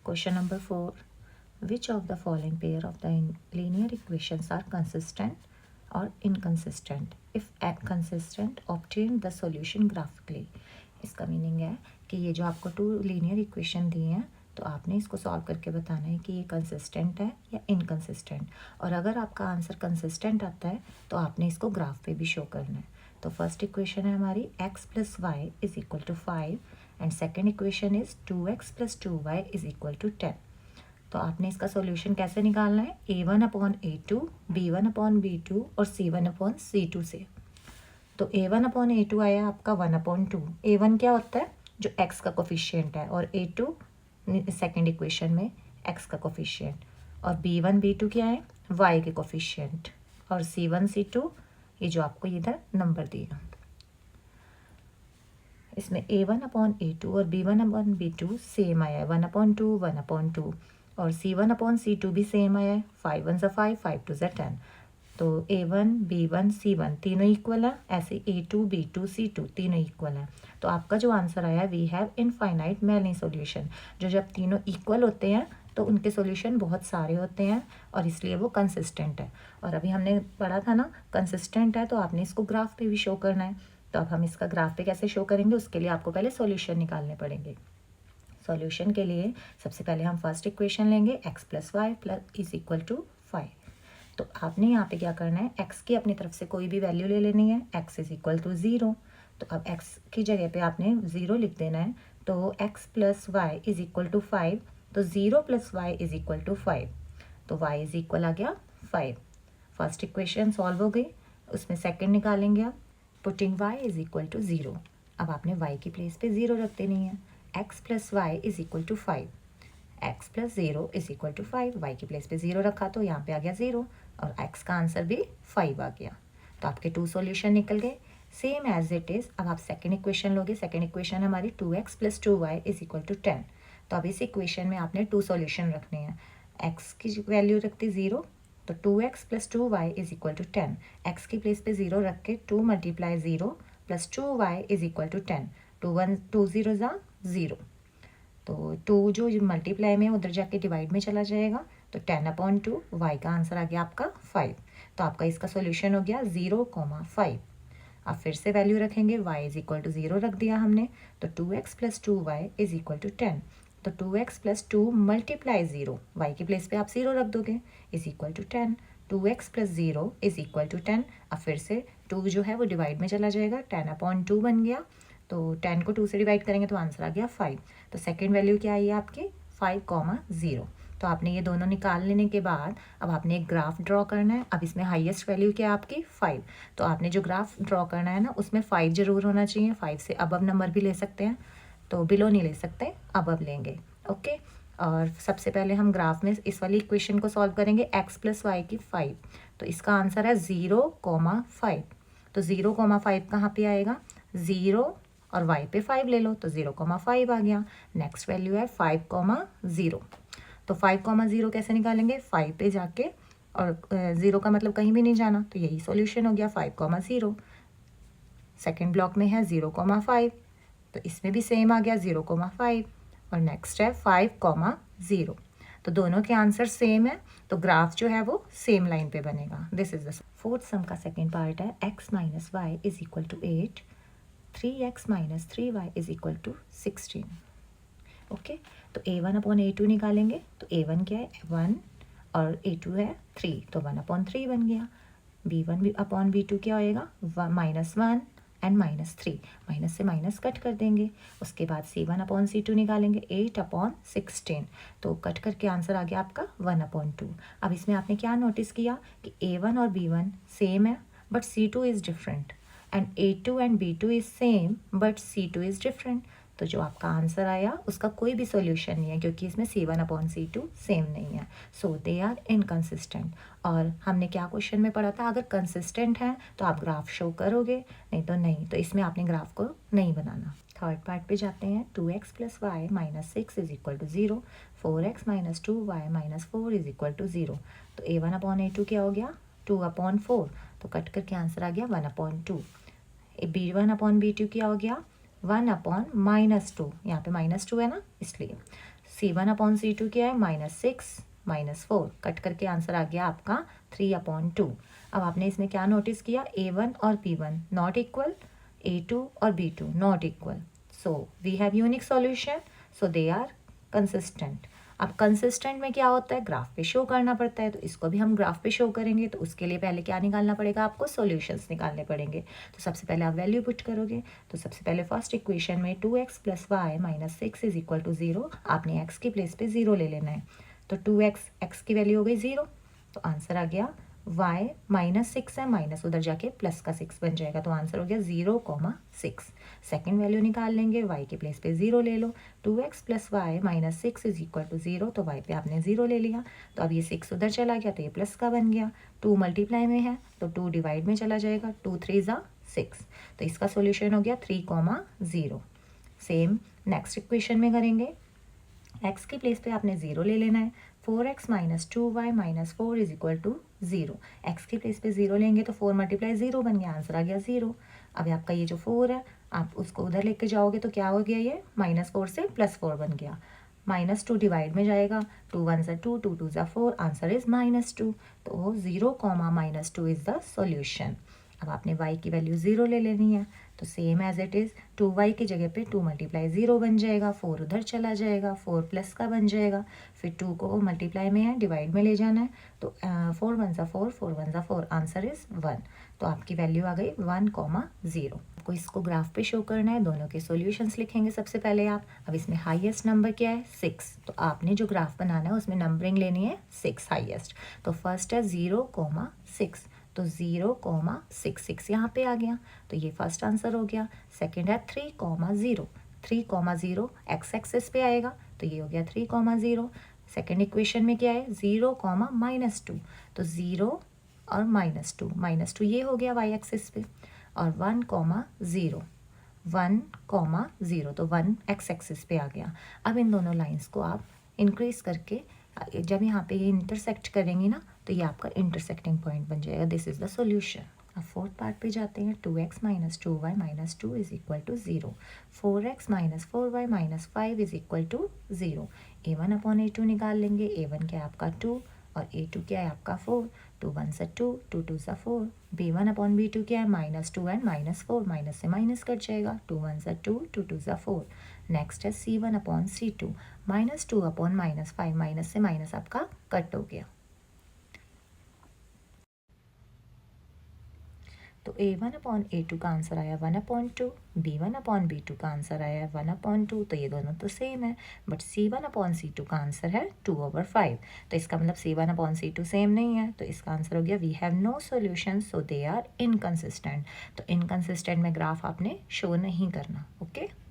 Question number 4. Which of the following pair of the linear equations are consistent or inconsistent? If consistent, obtain the solution graphically. इसका meaning है कि ये जो आपको 2 linear equation दिए हैं तो आपने इसको सॉल्व करके बताना है कि ये कंसिस्टेंट है या इनकंसिस्टेंट, और अगर आपका आंसर कंसिस्टेंट आता है तो आपने इसको ग्राफ पे भी शो करना है। तो फर्स्ट इक्वेशन है हमारी x + y = 5 and second equation is 2x + 2y = 10। तो आपने इसका सॉल्यूशन कैसे निकालना है? a1/a2, b1/b2 और c1/c2 से। तो a1/a2 आया आपका 1/2। a1 क्या होता है? जो x का कोफिशिएंट है, और a2 सेकेंड इक्वेशन में x का कोफिशिएंट, और b1 b2 क्या है? y के कोफिशिएंट, और c1 c2 ये जो आपको इधर नंबर दिया। इसमें a1/a2 और b1/b2 सेम आया है 1/2 1/2, और c1/c2 भी सेम आया है 5 1 5 5 2 10। तो a1 b1 c1 तीनों इक्वल है, ऐसे a2 b2 c2 तीनों इक्वल है। तो आपका जो आंसर आया we have infinite many solution. जो जब तीनों इक्वल होते हैं तो उनके सॉल्यूशन बहुत सारे होते हैं और इसलिए वो कंसिस्टेंट है। और अभी हमने पढ़ा था ना, कंसिस्टेंट है तो आपने इसको ग्राफ पे भी शो करना है। तो अब हम इसका ग्राफ पे कैसे शो करेंगे, उसके लिए आपको पहले सॉल्यूशन निकालने पड़ेंगे। सॉल्यूशन के लिए सबसे पहले हम फर्स्ट इक्वेशन लेंगे x + y = 5। तो आपने यहाँ पे क्या करना है, x की अपनी तरफ से कोई भी वैल्यू ले लेनी है, x = 0। तो अब x की जगह पे आपने 0 लिख देना है। तो x + y = 5, तो 0 + y = 5, तो y आ गया 5। फर्स्ट इक्वेशन सॉल्व हो गई। उसमें सेकंड निकालेंगे आप, पुटिंग y = 0। अब आपने y की प्लेस पे 0 रख देनी है। x + y = 5, x + 0 = 5, y की प्लेस पे 0 रखा तो यहाँ पे आ गया 0, और x का आंसर भी 5 आ गया। तो आपके 2 सॉल्यूशन निकल गए सेम एज इट इज़। अब आप सेकंड इक्वेशन लोगे। सेकंड इक्वेशन हमारी 2x + 2y = 10। तो अब इस इक्वेशन में आपने 2 सॉल्यूशन रखने हैं। x की वैल्यू रखती 0, तो 2x + 2y = 10। x की प्लेस पे 0 रख के 2 × 0 + 2y = 10। 2 0 0, तो 2 जो मल्टीप्लाई में उधर जाके डिवाइड में चला जाएगा, तो 10/2 y का आंसर आ गया आपका 5। तो आपका इसका सॉल्यूशन हो गया 0,5। अब फिर से वैल्यू रखेंगे, y = 0 रख दिया हमने, तो 2x + 2y = 10। तो 2x + 2 × 0, y की प्लेस पे आप 0 रख दोगे, = 10। 2x + 0 = 10। अब फिर से 2 जो है वो डिवाइड में चला जाएगा, 10/2 बन गया। तो 10 को 2 से डिवाइड करेंगे तो आंसर आ गया 5। तो सेकेंड वैल्यू क्या आई है आपकी 5,0। तो आपने ये दोनों निकाल लेने के बाद अब आपने एक ग्राफ ड्रॉ करना है। अब इसमें हाईएस्ट वैल्यू क्या है आपकी 5। तो आपने जो ग्राफ ड्रॉ करना है ना, उसमें 5 जरूर होना चाहिए। 5 से अबव नंबर भी ले सकते हैं, तो बिलो नहीं ले सकते, अबव लेंगे। ओके, और सबसे पहले हम ग्राफ में इस वाली इक्वेशन को सॉल्व करेंगे, x + y की 5। तो इसका आंसर है 0,5। तो 0,5 कहाँ पे आएगा, 0 और y पे 5 ले लो, तो 0,5 आ गया। नेक्स्ट वैल्यू है 5,0। तो 5,0 कैसे निकालेंगे, 5 पे जाके, और 0 का मतलब कहीं भी नहीं जाना, तो यही सॉल्यूशन हो गया 5,0। सेकेंड ब्लॉक में है 0,5, तो इसमें भी सेम आ गया 0,5, और नेक्स्ट है 5,0। तो दोनों के आंसर सेम है, तो ग्राफ जो है वो सेम लाइन पे बनेगा। दिस इज द फोर्थ सम का सेकेंड पार्ट है, x - y = 8, 3x - 3y = 16। Okay, तो a1/a2 निकालेंगे। तो a1 क्या है 1, और a2 है 3, तो 1/3 बन गया। b1/b2 क्या होएगा -1 एंड -3, माइनस से माइनस कट कर देंगे। उसके बाद c1/c2 निकालेंगे 8/16, तो कट करके आंसर आ गया आपका 1/2। अब इसमें आपने क्या नोटिस किया कि a1 और b1 सेम है but c2 is different, and a2 and b2 is same but c2 is different. तो जो आपका आंसर आया उसका कोई भी सॉल्यूशन नहीं है, क्योंकि इसमें c1/c2 सेम नहीं है, सो दे आर इनकंसिस्टेंट। और हमने क्या क्वेश्चन में पढ़ा था, अगर कंसिस्टेंट है तो आप ग्राफ शो करोगे, नहीं तो नहीं। तो इसमें आपने ग्राफ को नहीं बनाना। थर्ड पार्ट पे जाते हैं, 2x + y - 6 = 0, 4x - 2y - 4 = 0। तो a1/a2 क्या हो गया 2/4, तो कट करके आंसर आ गया 1/2। b1/b2 क्या हो गया 1/-2, यहाँ पे -2 है ना इसलिए। C1/C2 क्या है, -6 -4, कट करके आंसर आ गया आपका 3/2। अब आपने इसमें क्या नोटिस किया, A1 और B1 नॉट इक्वल, A2 और B2 not equal, so we have unique solution, so they are consistent. अब कंसिस्टेंट में क्या होता है, ग्राफ पे शो करना पड़ता है, तो इसको भी हम ग्राफ पे शो करेंगे। तो उसके लिए पहले क्या निकालना पड़ेगा, आपको सॉल्यूशंस निकालने पड़ेंगे। तो सबसे पहले आप वैल्यू पुट करोगे, तो सबसे पहले फर्स्ट इक्वेशन में 2x + y - 6 = 0, आपने x की प्लेस पे 0 ले लेना है। तो 2x, x की वैल्यू हो गई 0, तो आंसर आ गया y -6 है, माइनस उधर जाके प्लस का 6 बन जाएगा, तो आंसर हो गया 0,6। सेकेंड वैल्यू निकाल लेंगे, y के प्लेस पे 0 ले लो, 2x + y - 6 = 0, तो y पे आपने 0 ले लिया, तो अब ये 6 उधर चला गया, तो ये प्लस का बन गया। 2 मल्टीप्लाई में है तो 2 डिवाइड में चला जाएगा, 2 3 = 6, तो इसका सोल्यूशन हो गया 3,0। सेम नेक्स्ट इक्वेशन में करेंगे, x की प्लेस पे आपने 0 ले लेना है। 4x - 2y - 4 = 0, x की प्लेस पे 0 लेंगे तो 4 × 0 बन गया, आंसर आ गया 0। अब आपका ये जो 4 है, आप उसको उधर लेके जाओगे तो क्या हो गया, ये -4 से +4 बन गया। -2 डिवाइड में जाएगा, 2 1 = 2, 2 2 = 4, आंसर इज -2। तो 0, -2 इज द सॉल्यूशन। अब आपने y की वैल्यू 0 ले लेनी है, तो same as it is 2y की जगह पे 2 × 0 बन जाएगा, 4 उधर चला जाएगा, 4 प्लस का बन जाएगा, फिर 2 को मल्टीप्लाई में है, डिवाइड में ले जाना है, तो 4 1 = 4, 4 1 = 4, आंसर इज 1। तो आपकी वैल्यू आ गई 1,0। आपको इसको ग्राफ पे शो करना है, दोनों के सॉल्यूशंस लिखेंगे सबसे पहले आप। अब इसमें हाईएस्ट नंबर क्या है, 6, तो आपने जो ग्राफ बनाना है उसमें नंबरिंग लेनी है 6 हाईएस्ट। तो फर्स्ट है 0,6, तो 0,66 यहाँ पे आ गया, तो ये फर्स्ट आंसर हो गया। सेकंड है 3,0, 3,0 एक्स एक्सिस पे आएगा, तो ये हो गया 3,0। सेकंड इक्वेशन में क्या है, 0, -2, तो 0 और -2, -2 ये हो गया वाई एक्सिस पे, और 1,0, 1,0, तो 1 एक्स एक्सिस पे आ गया। अब इन दोनों लाइंस को आप इंक्रीज करके जब यहाँ पे ये इंटरसेक्ट करेंगी ना, तो ये आपका इंटरसेक्टिंग पॉइंट बन जाएगा। This is the solution. अब फोर्थ पार्ट पे जाते हैं, 2x - 2y - 2 = 0, 4x - 4y - 5 = 0। A1/A2 निकाल लेंगे, A1 क्या है आपका 2 और A2 क्या है आपका 4, 2 1 = 2, 2 2 = 4। B1/B2 क्या है, -2 एंड -4, माइनस से माइनस कट जाएगा, 2 1 = 2, 2 2 = 4। नेक्स्ट है C1/C2, -2/-5, माइनस से माइनस आपका कट हो गया। तो A1/A2 का आंसर आया 1/2, B1/B2 का आंसर आया 1/2, तो ये दोनों तो सेम है, बट C1/C2 का आंसर है 2/5, तो इसका मतलब C1/C2 सेम नहीं है, तो इसका आंसर हो गया we have no solution, so they are inconsistent. तो इनकंसिस्टेंट में ग्राफ आपने शो नहीं करना, ओके।